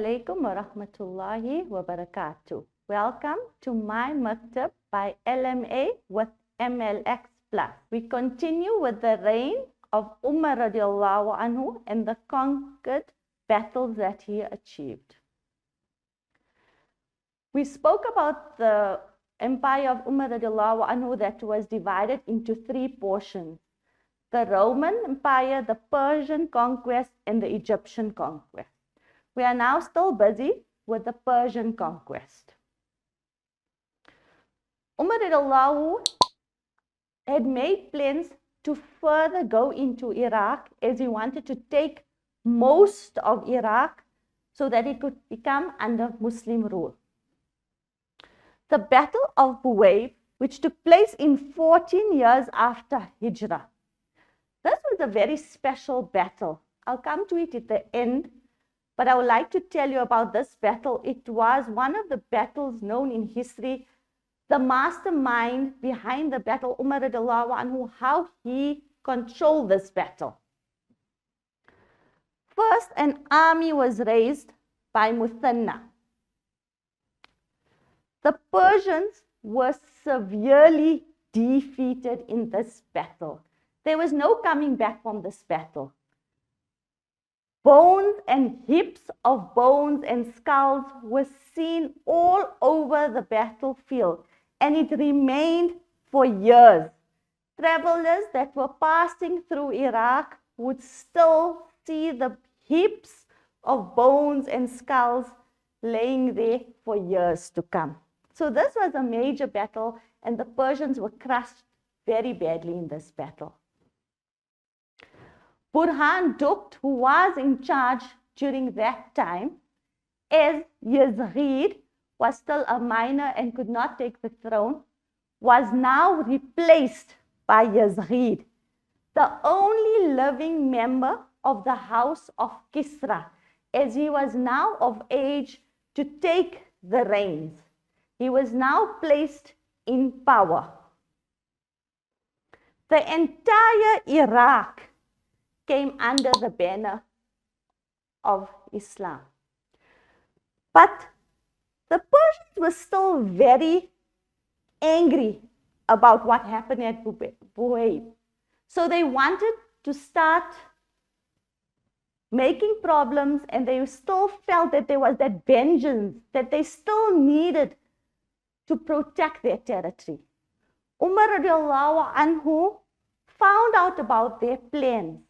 alaikum wa rahmatullahi wa barakatuh. Welcome to my Maktab by LMA with MLX Plus. We continue with the reign of Umar radiallahu anhu and the conquered battles that he achieved. We spoke about the empire of Umar radiallahu anhu that was divided into three portions: the Roman Empire, the Persian conquest, and the Egyptian conquest. We are now still busy with the Persian conquest. Umar radiallahu had made plans to further go into Iraq, as he wanted to take most of Iraq so that it could become under Muslim rule. The Battle of Buwaib, which took place in 14 years after Hijrah. This was a very special battle. I'll come to it at the end, but I would like to tell you about this battle. It was one of the battles known in history. The mastermind behind the battle, Umar radiallahu anhu, how he controlled this battle. First, an army was raised by Muthanna. The Persians were severely defeated in this battle. There was no coming back from this battle. Bones and heaps of bones and skulls were seen all over the battlefield, and it remained for years. Travelers that were passing through Iraq would still see the heaps of bones and skulls laying there for years to come. So this was a major battle, and the Persians were crushed very badly in this battle. Burhan Dukt, who was in charge during that time, as Yazid was still a minor and could not take the throne, was now replaced by Yazid, the only living member of the house of Kisra, as he was now of age to take the reins. He was now placed in power. The entire Iraq came under the banner of Islam. But the Persians were still very angry about what happened at Buwaib. So they wanted to start making problems, and they still felt that there was that vengeance, that they still needed to protect their territory. Umar radiallahu anhu found out about their plans,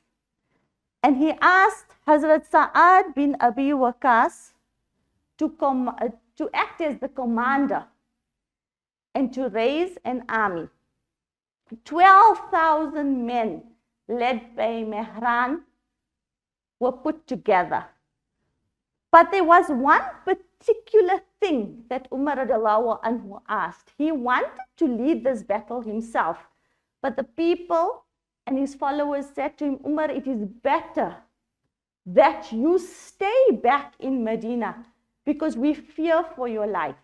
and he asked Hazrat Sa'ad bin Abi Waqqas to act as the commander and to raise an army. 12,000 men led by Mehran were put together. But there was one particular thing that Umar radiallahu anhu asked. He wanted to lead this battle himself, but the people and his followers said to him, Umar, it is better that you stay back in Medina because we fear for your life.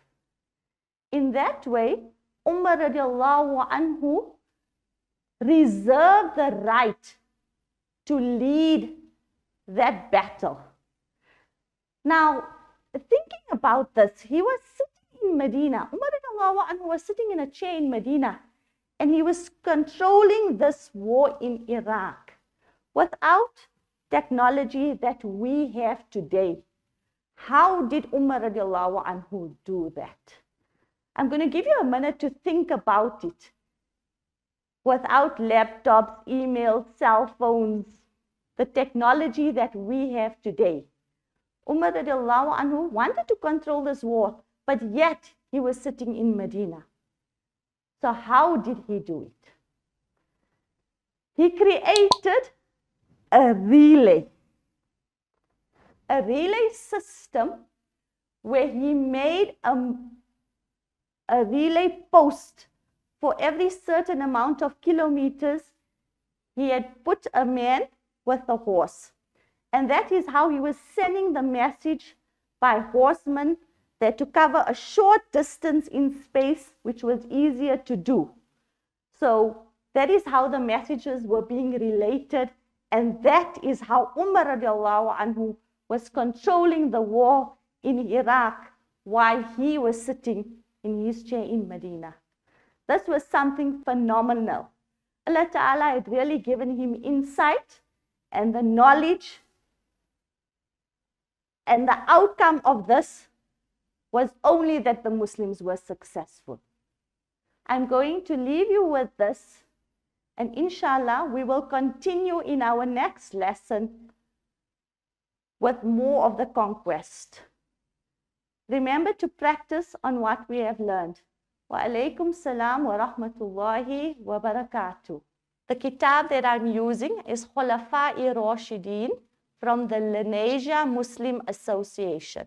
In that way, Umar radiallahu anhu reserved the right to lead that battle. Now, thinking about this, he was sitting in Medina. Umar radiallahu anhu was sitting in a chair in Medina, and he was controlling this war in Iraq without technology that we have today. How did Umar radiallahu anhu do that? I'm going to give you a minute to think about it. Without laptops, emails, cell phones, the technology that we have today, Umar radiallahu anhu wanted to control this war, but yet he was sitting in Medina. So how did he do it? He created a relay system where he made a relay post for every certain amount of kilometers. He had put a man with a horse, and that is how he was sending the message by horsemen that to cover a short distance in space, which was easier to do. So that is how the messages were being related, and that is how Umar radiallahu anhu was controlling the war in Iraq while he was sitting in his chair in Medina. This was something phenomenal. Allah Ta'ala had really given him insight and the knowledge, and the outcome of this was only that the Muslims were successful. I'm going to leave you with this, and inshallah we will continue in our next lesson with more of the conquest. Remember to practice on what we have learned. Wa alaikum salam wa rahmatullahi wa barakatuh. The kitab that I'm using is Khulafaa-e-Rashideen from the Lenasia Muslim Association.